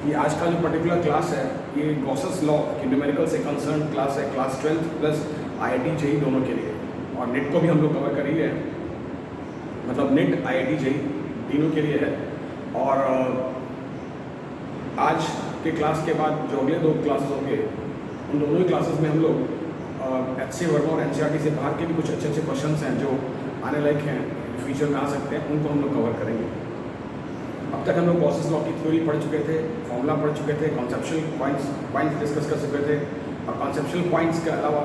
कि आज का जो पर्टिकुलर क्लास है ये गॉसेस लॉ की न्यूमेरिकल से कंसर्न क्लास है, क्लास 12 प्लस IIT जेई दोनों के लिए। और नेट को भी हम लोग कवर कर ही है, मतलब नेट IIT जेई तीनों के लिए है। और आज के क्लास के बाद जो अगले 2 क्लासेस होंगे उन दोनों ही क्लासेस में हम लोग HC वर्मा और NCERT से बाहर के भी कुछ अच्छे क्वेश्चंस हैं जो आने लायक हैं, फ्यूचर में आ सकते हैं, उनको हम लोग कवर करेंगे। अब तक हम लोग गॉसेस लॉ की थ्योरी पढ़ चुके थे, फॉर्मूला पढ़ चुके थे, कॉन्सेप्चुअल पॉइंट्स डिस्कस कर चुके थे। और कॉन्सेप्चुअल पॉइंट्स के अलावा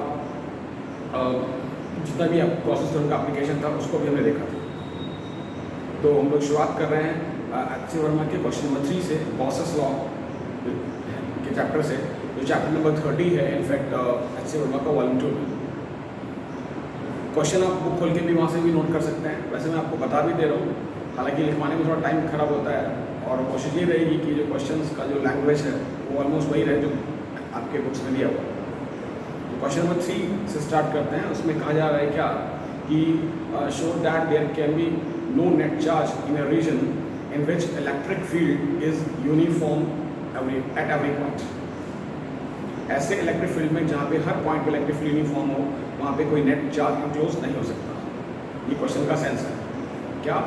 जितना भी गॉसेस थ्योरम का एप्लीकेशन था उसको भी हमने देखा था। तो हम लोग शुरुआत कर रहे हैं HC वर्मा के क्वेश्चन नंबर 3 से, गॉसेस लॉ के चैप्टर से, जो चैप्टर नंबर 30 है इनफैक्ट HC वर्मा का वॉल्यूम 2 में। क्वेश्चन आप बुक खोल के भी वहाँ से भी नोट कर सकते हैं। वैसे मैं आपको बता भी दे रहा हूँ, हालांकि लिखवाने में थोड़ा टाइम खराब होता है, और कोशिश ये रहेगी कि जो क्वेश्चंस का जो लैंग्वेज है वो ऑलमोस्ट वही रहे जो आपके बुक्स में दिया हुआ। तो क्वेश्चन नंबर 3 से स्टार्ट करते हैं। उसमें कहा जा रहा है क्या कि show that there can be no net charge in a region in which electric field is uniform at every point. ऐसे इलेक्ट्रिक फील्ड में जहाँ पे हर पॉइंट पे इलेक्ट्रिक फील्ड यूनिफॉर्म हो, वहाँ पे कोई नेट चार्ज इंक्लोज नहीं हो सकता। ये क्वेश्चन का सेंस है। क्या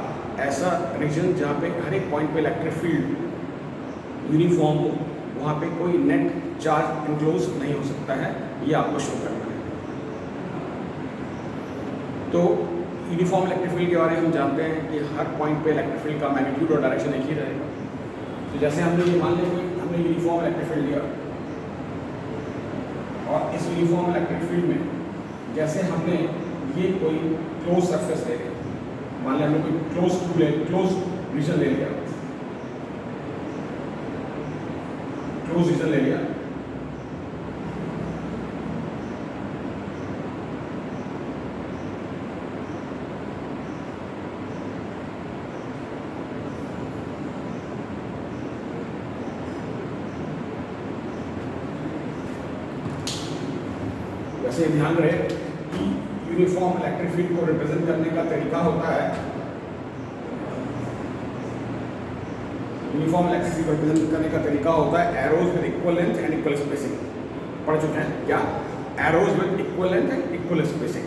ऐसा रीजन जहाँ पे हर एक पॉइंट पे इलेक्ट्रिक फील्ड यूनिफॉर्म हो, वहाँ पे कोई नेट चार्ज इंक्लोज नहीं हो सकता है, ये आपको शो करना है। तो यूनिफॉर्म इलेक्ट्रिक फील्ड के बारे में हम जानते हैं कि हर पॉइंट पे इलेक्ट्रिक फील्ड का मैग्नीट्यूड और डायरेक्शन एक ही रहेगा। तो जैसे हमने ये मान लिया कि हमने यूनिफॉर्म इलेक्ट्रिक फील्ड लिया, और इस यूनिफॉर्म इलेक्ट्रिक फील्ड में जैसे हमने ये कोई क्लोज सरफेस ले लिया, मान लिया हमने कोई क्लोज रीजन ले लिया, क्लोज रीजन ले लिया, वैसे ध्यान रहे कि यूनिफॉर्म इलेक्ट्रिक फील्ड को रिप्रेजेंट करने का तरीका होता है, यूनिफॉर्म इलेक्ट्रिक फील्ड को रिप्रेजेंट करने का तरीका होता है arrows with equal length and equal spacing. पढ़ चुके हैं क्या? Arrows with equal length and equal spacing,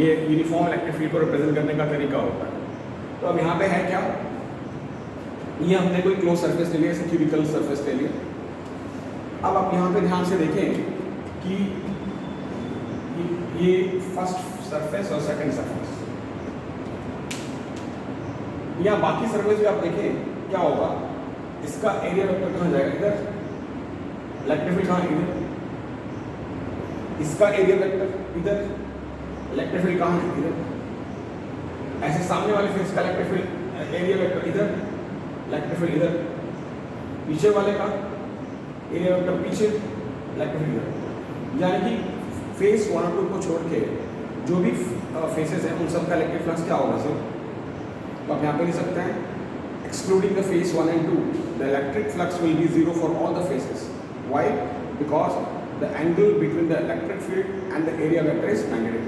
ये यूनिफॉर्म इलेक्ट्रिक फील्ड को रिप्रेजेंट करने का तरीका होता है। तो अब यहाँ पे है क्या, ये हमने कोई क्लोज सरफेस ले लिया, जैसे क्यूबिकल सरफेस ले लिया। अब आप यहाँ पे ध्यान से देखें कि ये फर्स्ट सरफेस और सेकंड सरफेस, या बाकी सरफेस भी आप देखें क्या होगा, इसका एरिया वेक्टर कहाँ जाएगा? इधर। इलेक्ट्रिक फील्ड कहाँ? इधर। इसका एरिया वेक्टर इधर, इलेक्ट्रिक फील्ड कहाँ है? इधर। ऐसे सामने वाले फेस का इलेक्ट्रिक फील्ड एरिया वेक्टर इधर, इलेक्ट्रिक फील्ड इधर। पीछे वाले का एरिया वेक्टर पीछे, इलेक्ट्रिक फील्ड इधर। यानी कि फेस 1 और 2 को छोड़ के जो भी फेसेस हैं उन सब का इलेक्ट्रिक फ्लक्स क्या होगा सर? तो आप यहाँ पे लिख सकते हैं excluding the face 1 and 2 the electric flux will be 0 for all the faces. Why? Because the angle between the electric field and the area vector is magnetic.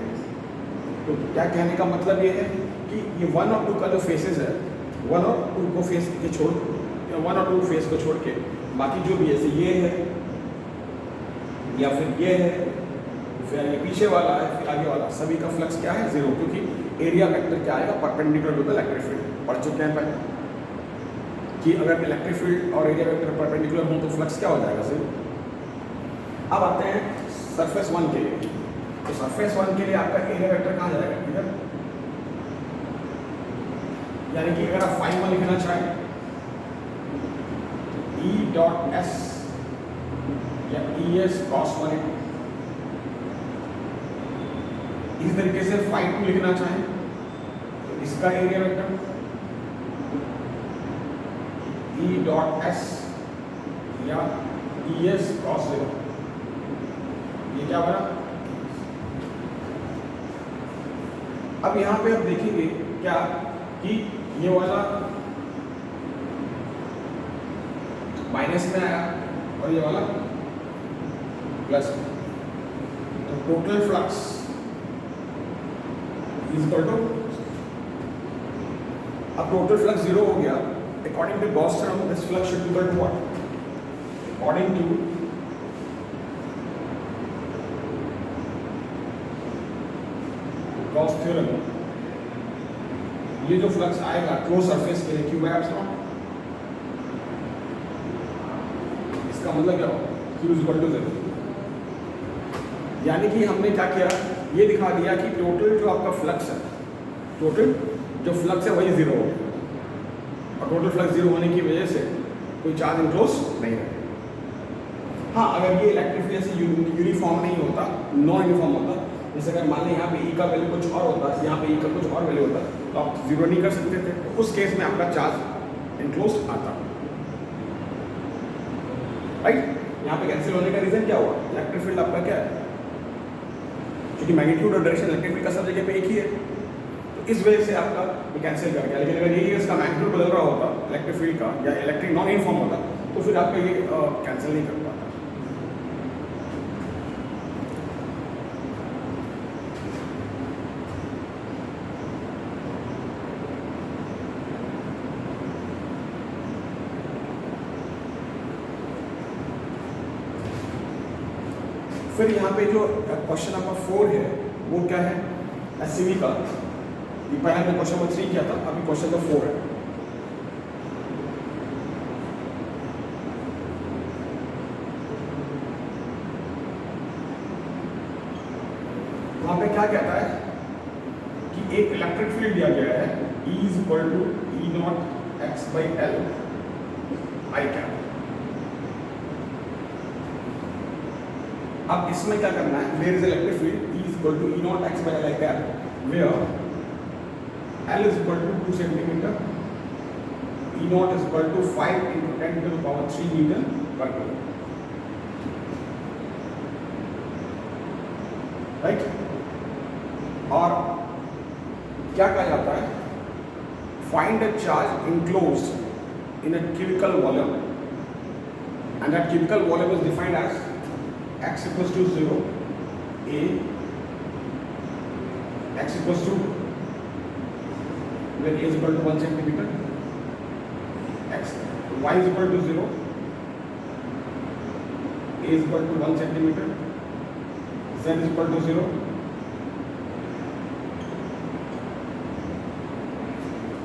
तो क्या कहने का मतलब ये है कि ये 1 और 2 का जो फेसेस है, 1 और 2 को फेस के छोड़, 1 और 2 फेस को छोड़ के बाकी जो भी है, ये है या फिर ये है, फिर ये पीछे वाला है, फिर आगे वाला, सभी का फ्लक्स क्या है? 0, क्योंकि एरिया वेक्टर क्या आएगा? Perpendicular to the electric field. पढ़ चुके हैं पहले कि अगर इलेक्ट्रिक फील्ड और एरिया वेक्टर परपेंडिकुलर हो तो फ्लक्स क्या हो जाएगा? 0। अब आते हैं सरफेस 1 के लिए। तो सरफेस 1 के लिए आपका एरिया वेक्टर कहाँ जाएगा? इधर। यानी कि अगर आप फाई 1 लिखना चाहें, E.S या ES cos 1, इस तरीके से फाई 2 लिखना चाहें तो इसका एरिया वेक्टर E.S या ES cos 0, ये क्या बना? अब यहां पे आप देखेंगे क्या कि ये वाला माइनस में आया और ये वाला प्लस में, तो total flux is equal to, अब टोटल फ्लक्स 0 हो गया according to Gauss theorem, this flux should be equal to what? According to Gauss theorem, ये जो फ्लक्स आएगा क्लोज सरफेस के लिए Q by epsilon, इसका मतलब क्या होगा? Q is equal to 0. यानी कि हमने क्या किया, ये दिखा दिया कि टोटल जो आपका फ्लक्स है, टोटल जो फ्लक्स है वही जीरो हो गया, और टोटल फ्लक्स जीरो होने की वजह से कोई चार्ज इनक्लोज नहीं है। हाँ, अगर ये इलेक्ट्रिक फील्ड ऐसे यूनिफॉर्म नहीं होता, नॉन यूनिफॉर्म होता, जैसे अगर मान लें यहाँ पे E का वैल्यू कुछ और होता, यहाँ पे E का कुछ और वैल्यू होता, तो आप जीरो नहीं कर सकते थे, तो उस केस में आपका चार्ज इनक्लोज आता। राइट, यहाँ पे कैंसिल होने का रीजन क्या हुआ? इलेक्ट्रिक फील्ड आपका क्या है, क्योंकि मैग्नीट्यूड और डायरेक्शन इलेक्ट्रिक फील्ड का सब जगह पे एक ही है, तो इस वजह से आपका ये कैंसिल कर गया। लेकिन अगर ये इसका मैग्नीट्यूड बदल रहा होता इलेक्ट्रिक फील्ड का, या इलेक्ट्रिक नॉन यूनिफॉर्म होता, तो फिर आपका ये कैंसिल नहीं कर पाता। फिर यहाँ पे जो क्वेश्चन नंबर 4 है वो क्या है, एससीवी का। ये पहले हमने क्वेश्चन नंबर 3 किया था, अभी क्वेश्चन नंबर 4 है। वहाँ पे क्या कहता है कि एक इलेक्ट्रिक फील्ड दिया गया है E is equal to E naught x by L I cap। अब इसमें क्या करना है, there is electric field E is equal to E naught x by L I cap where L is equal to 2 centimeter, E naught is equal to 5 into 10 to the power 3 Newton per meter। Right, और क्या कहा जाता है, find a charge enclosed in a cubical volume and that cubical volume is defined as x equals to 0, a, x equals to, when a is equal to 1 centimeter, x, y is equal to 0, a is equal to 1 centimeter, z is equal to 0।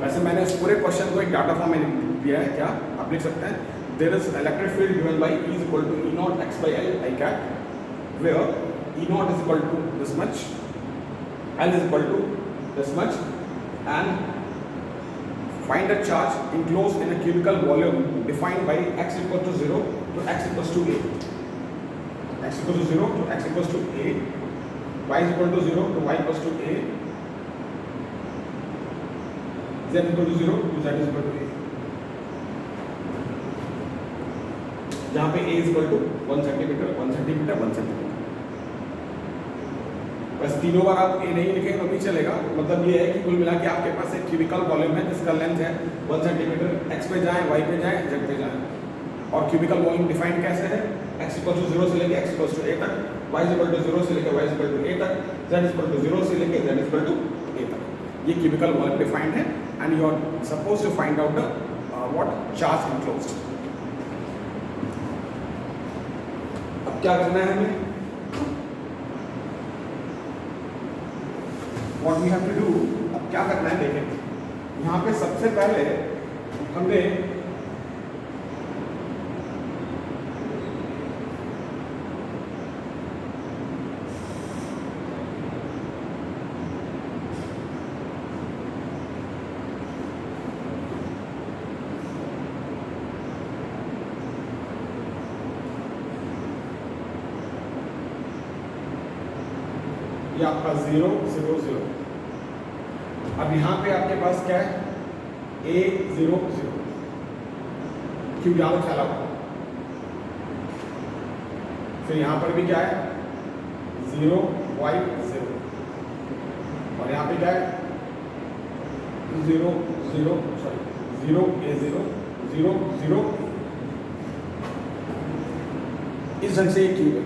वैसे मैंने इस पूरे question को एक data form में दिया है, क्या आप लिख सकते हैं, there is electric field given by E is equal to E naught x by L I cap where E naught is equal to this much, L is equal to this much, and find a charge enclosed in a cubical volume defined by x equal to 0 to x equals to a, x equals to 0 to x equals to a, y is equal to 0 to y equals to a, z equal to 0 to z is equal to a, जहाँ पे a is equal to 1 centimetre 1 centimetre 1 centimetre. बस तीनों बार आप a नहीं लिखेंगे तो भी चलेगा, मतलब ये है कि कुल मिला के आपके पास एक क्यूबिकल वॉल्यूम है जिसका लेंथ है 1 सेंटीमीटर, x पे जाएं, y पे जाएं, z पे जाएं। और क्यूबिकल वॉल्यूम डिफाइन कैसे है, x इक्वल टू 0 से लेके x इक्वल टू a तक, y इक्वल टू 0 से लेके y इक्वल टू a तक, z इक्वल टू 0 से लेके z इक्वल टू a तक। ये क्यूबिकल वॉल्यूम डिफाइंड है and you are suppose to find out the what charge enclosed. अब क्या करना है हमें, what we have to do, अब क्या करना है देखें। यहाँ पे सबसे पहले हमने ये आपका 0 0 0। अब यहाँ पे आपके पास क्या है, a 0 0, क्यों यहाँ पर फैला हुआ। फिर यहाँ पर भी क्या है 0 y 0, और यहाँ पे क्या है 0 0 सॉरी 0 a 0 0 0। इस ढंग से ये क्यूब है,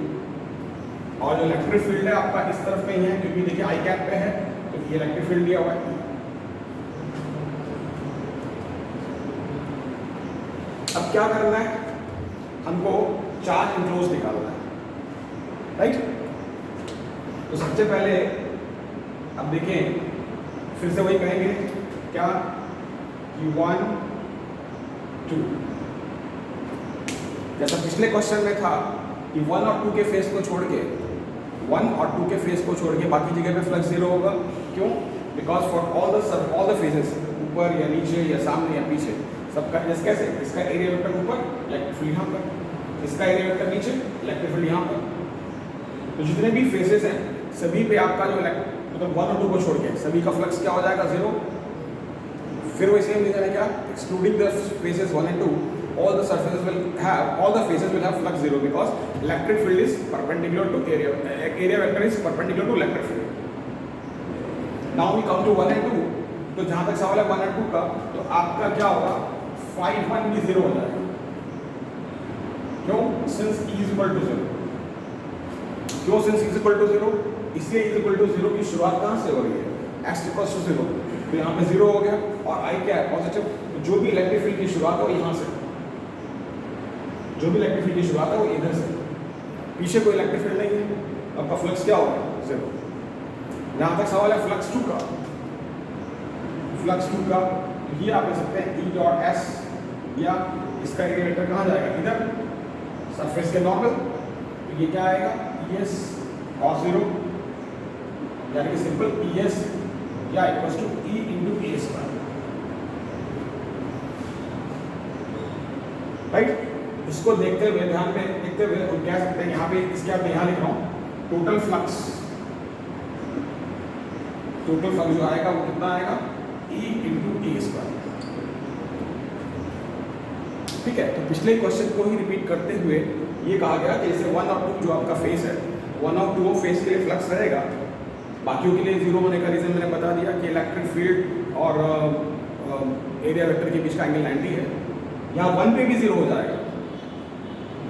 और जो इलेक्ट्रिक फील्ड है आपका इस तरफ में ही है, क्योंकि देखिए आई कैप पे है तो ये इलेक्ट्रिक फील्ड दिया हुआ है। अब क्या करना है, हमको चार्ज इनक्लोज निकालना है, राइट। तो सबसे पहले अब देखें, फिर से वही कहेंगे क्या कि 1 2, जैसा पिछले क्वेश्चन में था कि 1 और 2 के फेस को छोड़ के 1 और 2 के फेस को छोड़ के बाकी जगह पे फ्लक्स जीरो होगा। क्यों? Because for all the faces, ऊपर या नीचे या सामने या पीछे, सबका जैसे कैसे, इसका एरिया वेक्टर ऊपर, इलेक्ट्रिक फील्ड यहाँ पर, इसका एरिया वेक्टर नीचे, इलेक्ट्रिक फील्ड यहाँ पर। तो जितने भी फेसेस हैं सभी पे आपका जो मतलब 1 और 2 को छोड़ के सभी का फ्लक्स क्या हो जाएगा, जीरो। फिर वैसे हम लिखा है क्या, excluding the faces 1 and 2, all the faces will have flux zero because electric field is perpendicular to area vector is perpendicular to electric field। now we come to 1 and 2, तो जहां तक सवाल है 1 and 2 का, तो आपका क्या होगा, phi 1 भी जीरो हो जाएगा। क्यों? since e is equal to 0। क्यों since e is equal to 0? इसलिए e is equal to 0 की शुरुआत कहां से हो रही है, x equals to 0, तो यहाँ पे जीरो हो गया। और I क्या है, पॉजिटिव। जो भी इलेक्ट्रिक फील्ड की शुरुआत हो यहाँ से, जो भी इलेक्ट्रिक फील्ड की शुरुआत है वो इधर से, पीछे कोई इलेक्ट्रिक फील्ड नहीं है, आपका फ्लक्स क्या होगा, जीरो। जहाँ तक सवाल है फ्लक्स 2 का, ये आप ले सकते हैं E डॉट S, या इसका एरिया वेक्टर कहाँ जाएगा, इधर सरफेस के नॉर्मल, तो ये क्या आएगा, ES cos 0, यानी कि सिंपल ES या equals to E into a square, right. इसको देखते हुए, ध्यान में देखते हुए हम कह सकते हैं, यहाँ पे इसके आप यहाँ लिख रहा हूँ, टोटल फ्लक्स जो आएगा वो कितना आएगा, E इंटू ए स्क्वायर। ठीक है, तो पिछले क्वेश्चन को ही रिपीट करते हुए ये कहा गया कि जैसे 1 और 2 जो आपका फेस है, 1 और 2 फेस के लिए फ्लक्स रहेगा, बाकियों के लिए जीरो होने का रीजन मैंने बता दिया कि इलेक्ट्रिक फील्ड और एरिया वेक्टर के बीच का एंगल 90 है। यहाँ 1 पे भी जीरो हो जाएगा,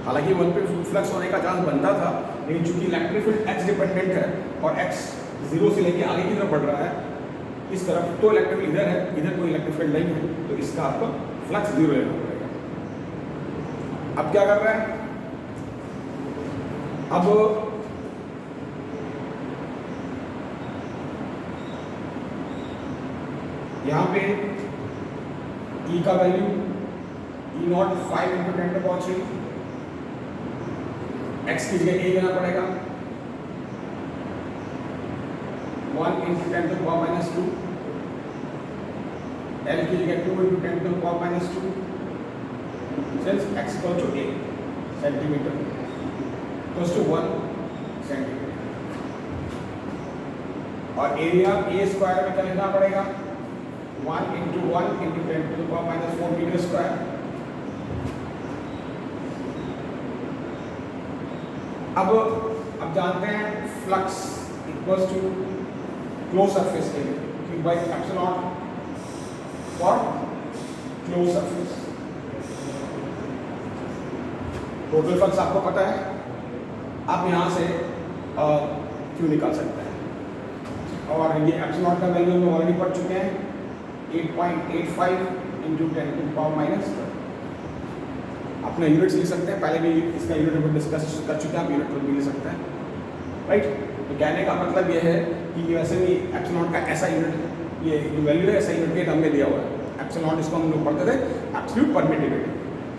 हालांकि 1 पे फ्लक्स होने का चांस बनता था, लेकिन चूंकि इलेक्ट्रिक फील्ड x डिपेंडेंट है और x जीरो से लेके आगे की तरफ बढ़ रहा है, इस तरफ तो इलेक्ट्रिक फील्ड इधर है, इधर कोई इलेक्ट्रिक फील्ड नहीं है, तो इसका आपको फ्लक्स जीरो लेना पड़ेगा। अब क्या कर रहे हैं, अब यहाँ पे E का value E naught 5 into 10 to power 3, x की जगह a लेना पड़ेगा 1 into 10 to power minus 2, l की जगह 2 into 10 to power minus 2, since x equal to a centimetre equals to 1 centimetre, और एरिया a स्क्वायर में क्या लिखना पड़ेगा, 1 into 1 into 10 to power minus 4 metre square. अब जानते हैं flux equals to close surface के लिए Q by epsilon for close surface. Total flux आपको पता है, आप यहाँ से Q निकाल सकते हैं, और ये एप्सिलॉन का वैल्यू हम ऑलरेडी पढ़ चुके हैं, 8.85 इंटू 10 टू पावर माइनस। अपने यूनिट्स लिख सकते हैं, पहले भी इसका यूनिट हम डिस्कस कर चुके हैं, आप यूनिट भी ले सकते हैं, राइट। तो कहने का मतलब ये है कि वैसे भी एप्सिलॉन का ऐसा यूनिट, ये जो वैल्यू है ऐसा यूनिट के टर्म में दिया हुआ है, एप्सिलॉन इसको हम लोग पढ़ते थे absolute permittivity.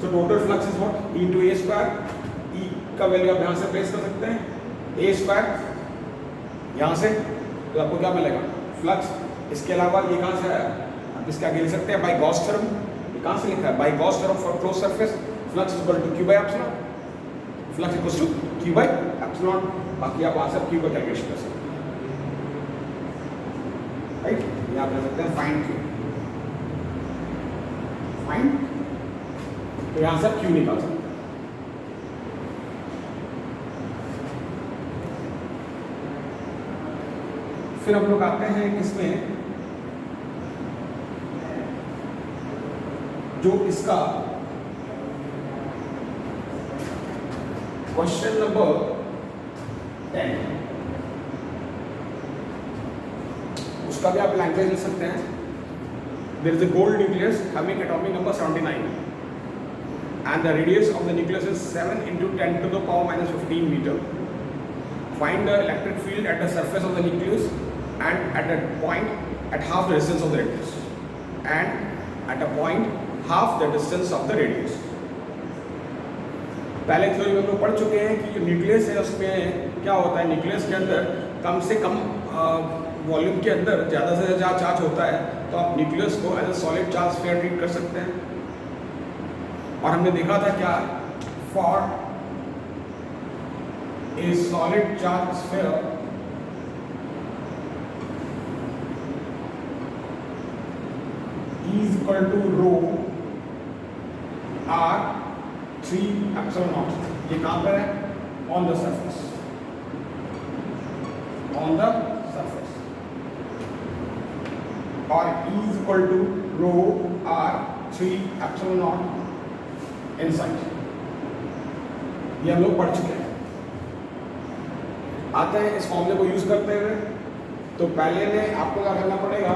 So total flux is what, E into a square, E का वैल्यू आप यहाँ से प्लेस कर सकते हैं, a स्क्वायर यहाँ से, तो आपको क्या मिलेगा, फ्लक्स। इसके अलावा ये कहाँ से आया, आप इसके आगे लिख सकते हैं बाई गॉस थ्योरम, ये कहाँ से लिखा है, by Gauss theorem for close surface, flux is equal to Q by epsilon, flux equals to Q by epsilon. बाकी आप वहाँ से Q का कैलकुलेशन कर सकते हैं, राइट। ये आप ले सकते हैं फाइंड Q, फाइंड, तो यहाँ से Q निकाल सकते हैं। फिर हम लोग आते हैं इसमें जो इसका क्वेश्चन नंबर 10, उसका भी आप लैंग्वेज लिख सकते हैं। There is a gold nucleus having atomic number 79, and the radius of the nucleus is 7 into 10 to the power minus 15 meter. Find the electric field at the surface of the nucleus and at a point at half the distance of the radius, and at a point half the distance of the radius. पहले theory में हम लोग पढ़ चुके हैं कि जो nucleus है उसमें क्या होता है, न्यूक्लियस के अंदर कम से कम वॉल्यूम के अंदर ज़्यादा से ज़्यादा चार्ज होता है, तो आप न्यूक्लियस को as a solid charge sphere treat कर सकते हैं। और हमने देखा था क्या, for a solid charge sphere is equal to rho r 3 epsilon naught। ये कहाँ पर है, on the surface, on the surface, और E is equal to rho r 3 epsilon naught inside. ये हम लोग पढ़ चुके हैं। आते हैं इस फॉर्मूले को यूज करते हुए। तो पहले में आपको क्या करना पड़ेगा,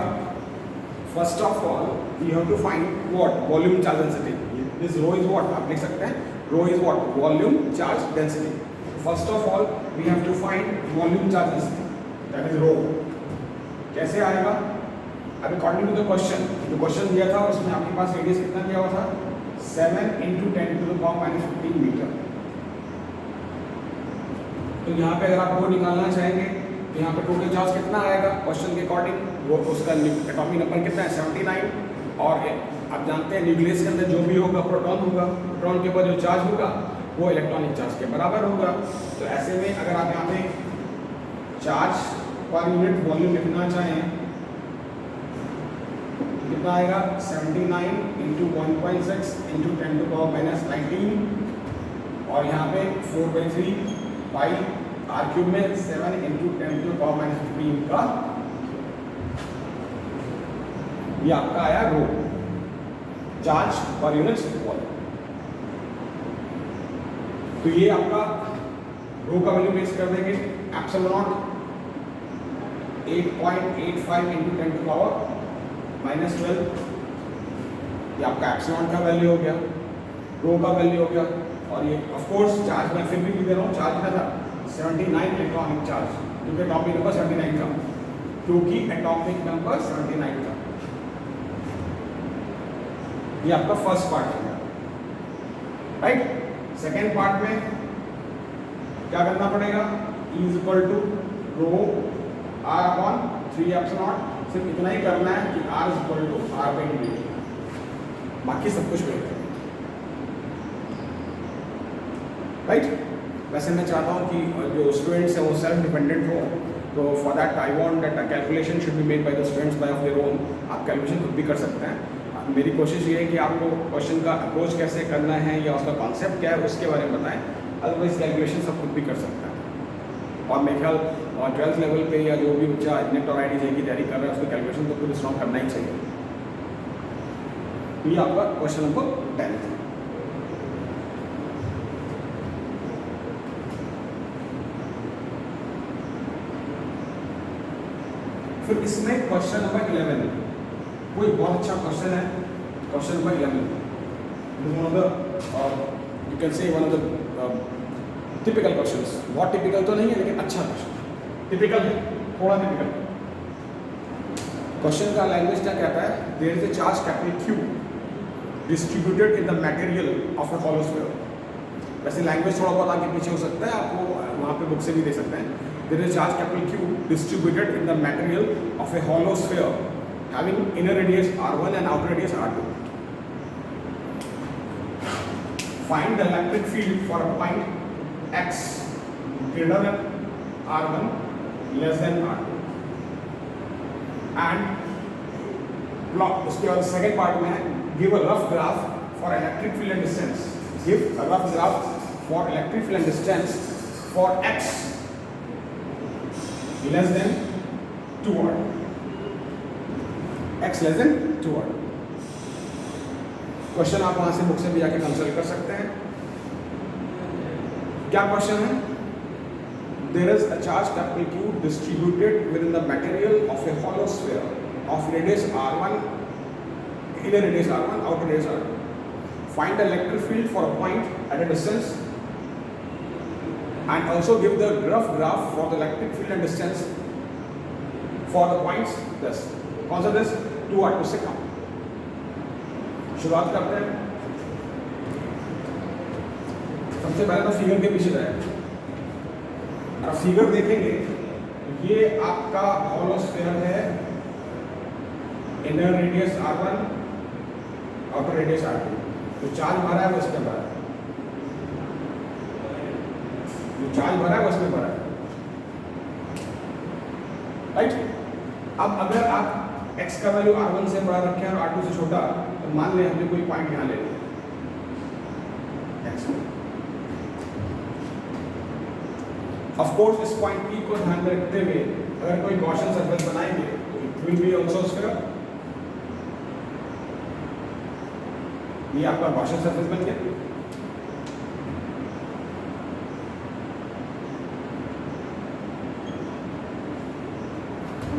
first of all you have to find what, volume charge density. This rho is what, आप लिख सकते हैं rho is what, volume charge density. First of all we have to find volume charge density, that is rho. कैसे आएगा, अब according to the question, जो question दिया था उसमें आपके पास रेडियस कितना दिया हुआ था, 7 into 10 to the power minus 15 metre. तो यहाँ पे अगर आप वो निकालना चाहेंगे तो यहाँ पे टोटल चार्ज कितना आएगा क्वेश्चन के अकॉर्डिंग, वो उसका एटॉमिक नंबर कितना है, 79। और आप जानते हैं न्यूक्लियस के अंदर जो भी होगा प्रोटॉन होगा, प्रोटॉन के ऊपर जो चार्ज होगा वो इलेक्ट्रॉनिक चार्ज के बराबर होगा। तो ऐसे में अगर आप यहाँ पे चार्ज पर यूनिट वॉल्यूम लिखना चाहें कितना आएगा, 79 into 1.6 into 10 to the power minus 19, और यहाँ पे 4/3 पाई आर क्यूब में 7 into 10 to the power minus 15 का ये आपका आया रो, चार्ज पर यूनिट वॉल्यूम। तो ये आपका रो का वैल्यू बेस कर देंगे, epsilon not 8.85 into 10 to the power minus 12, ये आपका एप्सिलॉन का वैल्यू हो गया, रो का वैल्यू हो गया। और ये ऑफ कोर्स चार्ज मैं फिर भी दे रहा हूँ, चार्ज कितना था, 79 इलेक्ट्रॉनिक चार्ज, क्योंकि एटॉमिक नंबर 79 था, क्योंकि एटॉमिक नंबर 79 था। ये आपका फर्स्ट पार्ट है, राइट। सेकेंड पार्ट में क्या करना पड़ेगा, E is equal to rho r upon 3 epsilon naught। सिर्फ इतना ही करना है कि r is equal to r by d, बाकी सब कुछ बेहतर, राइट। वैसे मैं चाहता हूँ कि जो स्टूडेंट्स हैं वो सेल्फ डिपेंडेंट हो, तो for that I want that calculation should be made by the students by of their own. आप कैलकुलेशन खुद भी कर सकते हैं। मेरी कोशिश ये है कि आपको क्वेश्चन का अप्रोच कैसे करना है या उसका कॉन्सेप्ट क्या है उसके बारे में बताएं, अदरवाइज कैलकुलेशन सब खुद भी कर सकते हैं। और मेरे ख्याल 12th लेवल पे या जो भी बच्चा नेट और IIT की तैयारी कर रहा है उसको कैलकुलेशन तो खुद स्ट्रॉन्ग करना ही चाहिए। तो ये आपका क्वेश्चन नंबर 10 था। फिर इसमें क्वेश्चन नंबर 11, कोई बहुत अच्छा क्वेश्चन है, question number 11 one of the you can say one of the typical questions. बहुत टिपिकल तो नहीं है लेकिन अच्छा क्वेश्चन, टिपिकल है, थोड़ा टिपिकल। क्वेश्चन का लैंग्वेज क्या कहता है, there is a charge capital Q distributed in the material of a hollow sphere. वैसे लैंग्वेज थोड़ा बहुत आगे पीछे हो सकता है, आपको वहाँ पे बुक से भी दे सकते हैं। There is charge capital Q distributed in the material of a hollow sphere having inner radius r1 and outer radius r2. Find the electric field for a point x greater than r1 less than r2 and plot उसके बाद second part में give a rough graph for electric field and distance. Give a rough graph for electric field and distance for x less than 2 watt, x less than 2 watt। Question आप वहां से book से भी जाके consult कर सकते हैं। क्या क्वेश्चन है, there is a charge capital Q distributed within the material of a hollow sphere of radius r1, inner radius r1, outer radius r2. find the electric field for a point at a distance and also give the rough graph for the electric field and distance for the points this. कौन सा this? 2R2 से कम. शुरुआत करते हैं. सबसे पहले तो figure के पीछे जाए. अब फिगर देखेंगे, ये आपका हॉलो स्फीयर है, inner radius R1, outer radius R2. जो चार्ज भरा है वो इसमें भरा है, जो चार्ज भरा है वो इसमें भरा है, राइट. अब अगर आप x का वैल्यू R1 से बड़ा रखें और R2 से छोटा, तो मान लें हमने कोई पॉइंट यहाँ ले लिया x. ऑफ कोर्स इस पॉइंट P को ध्यान में रखते हुए अगर कोई गॉसियन सरफेस बनाएंगे तो it will be also sphere. ये आपका गॉसियन सरफेस बन गया.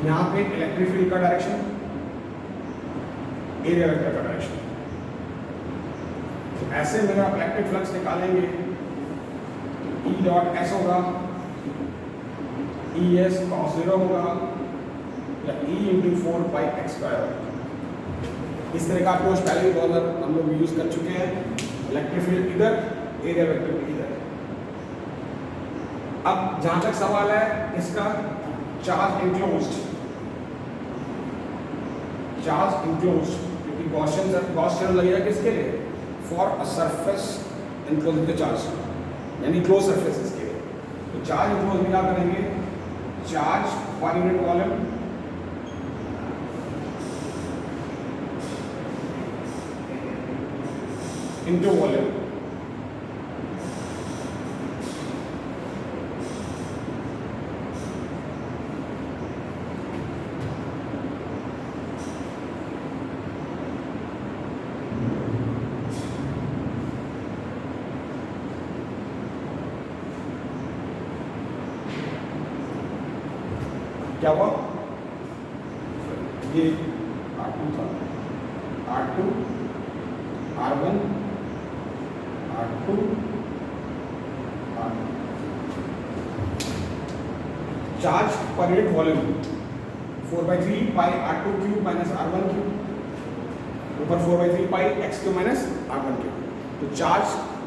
यहाँ पे इलेक्ट्रिक फील्ड का डायरेक्शन, एरिया वेक्टर का डायरेक्शन. तो ऐसे में आप इलेक्ट्रिक फ्लक्स निकालेंगे, E डॉट S होगा, ES cos 0 होगा, या E इंटू 4 पाई x स्क्वायर होगा. इस तरह का अप्रोच पहले भी बहुत हम लोग यूज कर चुके हैं. इलेक्ट्रिक फील्ड इधर, एरिया वेक्टर इधर. अब जहां तक सवाल है इसका चार्ज इंक्लोज्ड, क्योंकि गॉस थ्योरम लगेगा किसके लिए? For a surface enclose with charge, यानी क्लोज सरफेसेस के लिए. तो चार्ज इंक्लोज में क्या करेंगे? Charge per unit volume into volume. क्या हुआ? ये R2 था, R2, R1, R2, R1. Charge per unit volume 4/3 pi R2 cube minus R1 क्यूब, ऊपर 4/3 pi x cube minus R1 cube. तो charge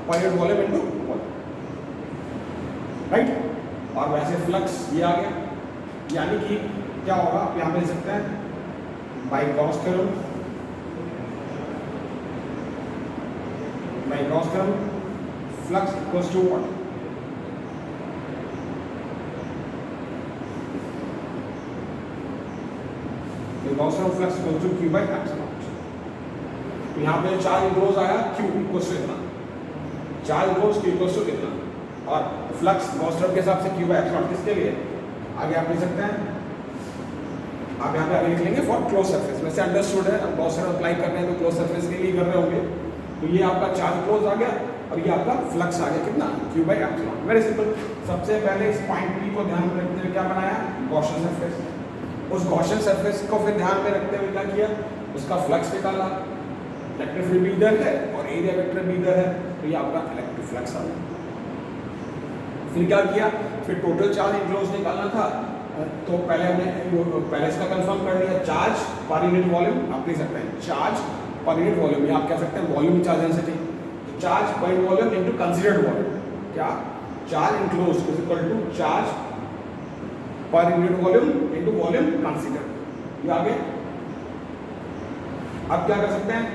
per unit volume into volume, right. और वैसे flux ये आ गया, यानी कि क्या होगा आप यहाँ पे लिख सकते हैं by Gauss theorem, flux equals to what? Gauss theorem flux equals to q by epsilon. तो यहाँ पे चार्ज इंक्लोज आया q इक्वल्स टू इतना, charge enclose q equals to इतना, और फ्लक्स गॉस थ्योरम के हिसाब से q बाई एप्सिलॉन किसके लिए? आगे आप लिख सकते हैं, आप यहाँ पे आगे लिख लेंगे फॉर क्लोज सरफेस. वैसे अंडरस्टूड है, अब बहुत सारे अप्लाई कर रहे हैं तो क्लोज सरफेस के लिए कर रहे होंगे. तो ये आपका चार्ज क्लोज आ गया और ये आपका फ्लक्स आ गया कितना? q by epsilon. Very simple. सबसे पहले इस पॉइंट P को ध्यान में रखते हुए क्या बनाया? Gaussian surface. उस गॉसियन सरफेस को फिर ध्यान में रखते हुए क्या किया? उसका फ्लक्स निकाला. इलेक्ट्रिक फील्ड भी इधर है और एरिया वेक्टर भी इधर है, तो ये आपका इलेक्ट्रिक फ्लक्स आ गया. फिर क्या किया? फिर टोटल चार्ज इंक्लोज निकालना था, तो पहले हमने इसका कंफर्म कर लिया. चार्ज पर यूनिट वॉल्यूम आप लिख सकते हैं, चार्ज पर यूनिट वॉल्यूम, या आप कह सकते हैं volume charge density. Charge per unit volume into considered volume. क्या? Charge enclose is equal to charge per unit volume into volume considered. ये आगे अब क्या कर सकते हैं?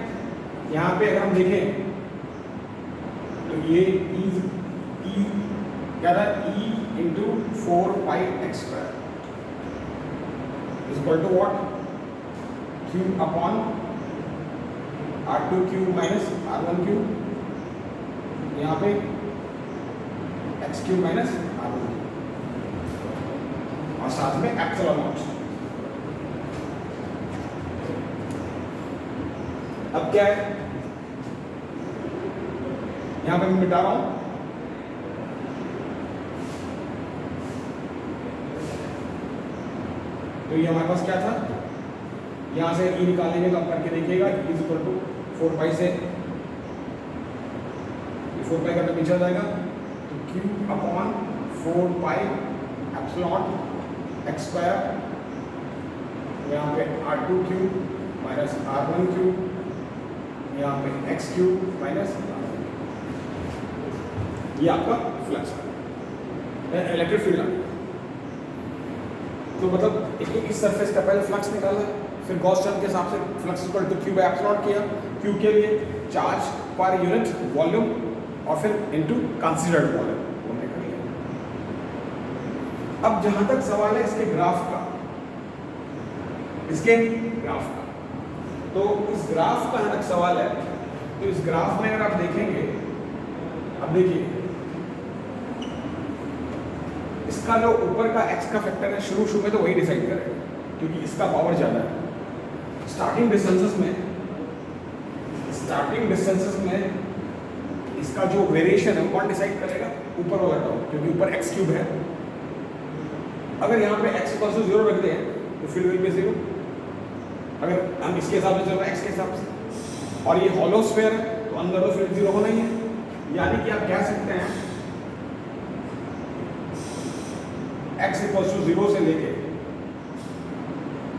यहाँ पे अगर हम देखें तो ये क्या था? E into 4 pi x square is equal to what? Q upon R2 cube minus R1 cube, यहाँ पे x cube minus R1 cube, और साथ में एप्सिलॉन नॉट. अब क्या है? यहाँ पे मैं मिटा रहा हूं. तो ये हमारे पास क्या था? यहाँ से E निकालेंगे तो आप करके देखिएगा, E इज इक्वल टू 4 पाई से 4 पाई का तो पीछे हो जाएगा, तो Q upon 4 pi epsilon x square, यहाँ पे R2 cube minus R1 cube, यहाँ पे एक्स क्यूब माइनस, ये आपका फ्लक्स है, इलेक्ट्रिक फील्ड है। तो मतलब इस सरफेस का पहले फ्लक्स निकाला, फिर गॉस चैन के हिसाब से flux equal to q by epsilon किया, क्यू के लिए चार्ज पर यूनिट वॉल्यूम और फिर इनटू कंसीडर्ड वॉल्यूम हमने कर लिया। अब जहां तक सवाल है इसके ग्राफ का, तो इस ग्राफ का जहां तक सवाल है, तो इस ग्राफ में अगर आप देखेंगे, अब देखिए इसका जो ऊपर का x का फैक्टर है शुरू में तो वही डिसाइड करेगा, क्योंकि इसका पावर ज़्यादा है। स्टार्टिंग डिस्टेंसेस में इसका जो वेरिएशन है कौन डिसाइड करेगा? ऊपर वाला टर्म, क्योंकि ऊपर x क्यूब है। अगर यहाँ पे x इक्वल टू 0 रख दें तो फील्ड विल बी 0, अगर हम इसके हिसाब से चल रहे हैं x के हिसाब से, और ये हॉलो स्फीयर है तो अंदर तो फील्ड 0 होना ही है। यानी कि आप कह सकते हैं x इक्वल टू 0 से लेके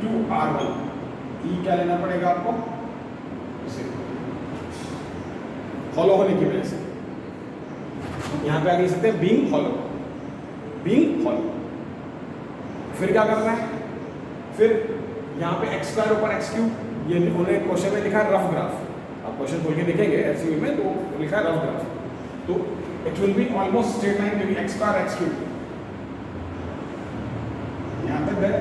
2r1, ई क्या लेना पड़ेगा आपको? हॉलो होने की वजह से यहां पे आगे लिख सकते हैं बीइंग हॉलो। फिर क्या करना है? फिर यहां पे x स्क्वायर ऊपर x क्यूब, ये उन्होंने क्वेश्चन में लिखा है रफ ग्राफ, आप क्वेश्चन खोल के देखेंगे एसयूवी में तो लिखा है रफ ग्राफ, तो it will be almost straight line, क्योंकि x स्क्वायर x क्यूब यहां तक गए।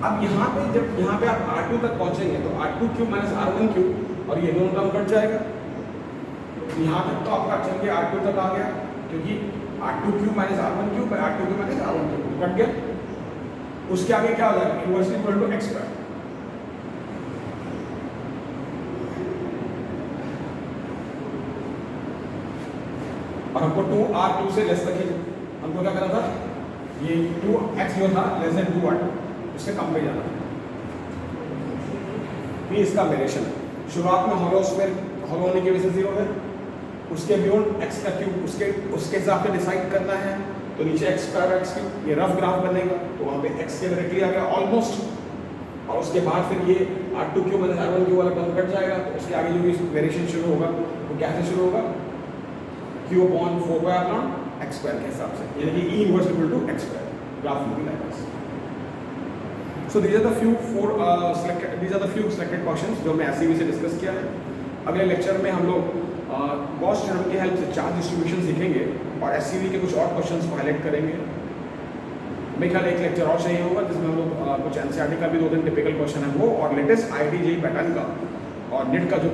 अब यहाँ पे जब यहाँ पे आप R2 तक पहुंचेंगे तो R2 cube minus R1 cube, और ये दोनों टर्म कट जाएगा। यहाँ तक तो आपका चल के R2 तक आ गया, क्योंकि R2 cube minus R1 cube by R2 cube minus R1 cube cut गया। उसके आगे क्या हो जाएगा? Inversely equal to x square. और हमको 2R2 से लेस तक ही हमको क्या करना था? ये 2x जो था लेस देन 2R2, उससे कम पे जाना है। ये इसका वेरिएशन है। शुरुआत में हॉलो होने की वजह से 0 है, उसके बियॉन्ड x का क्यूब उसके हिसाब से डिसाइड करना है, तो नीचे x स्क्वायर x क्यूब, ये रफ ग्राफ बनेगा, तो वहाँ पे x के डायरेक्टली आ गया ऑलमोस्ट, और उसके बाद फिर ये R2 cube minus R1 cube वाला टर्म कट जाएगा, तो उसके आगे जो भी वेरिएशन शुरू होगा वो कैसे शुरू होगा? q upon 4 by epsilon x square के हिसाब से, यानी कि e inverse equal to x square. Graph looking like this. So these are the few selected questions जो मैं एसईवी से डिस्कस किया है। अगले लेक्चर में हम लोग गॉस थ्योरम की हेल्प से चार्ज डिस्ट्रीब्यूशन सीखेंगे और एसईवी के कुछ और क्वेश्चंस को हाईलाइट करेंगे। मेरे ख्याल एक लेक्चर और चाहिए होगा जिसमें हम लोग कुछ एनसीईआरटी का भी 2-3 टिपिकल क्वेश्चन है वो, और लेटेस्ट आईआईटी जेईई पैटर्न का और नेट का जो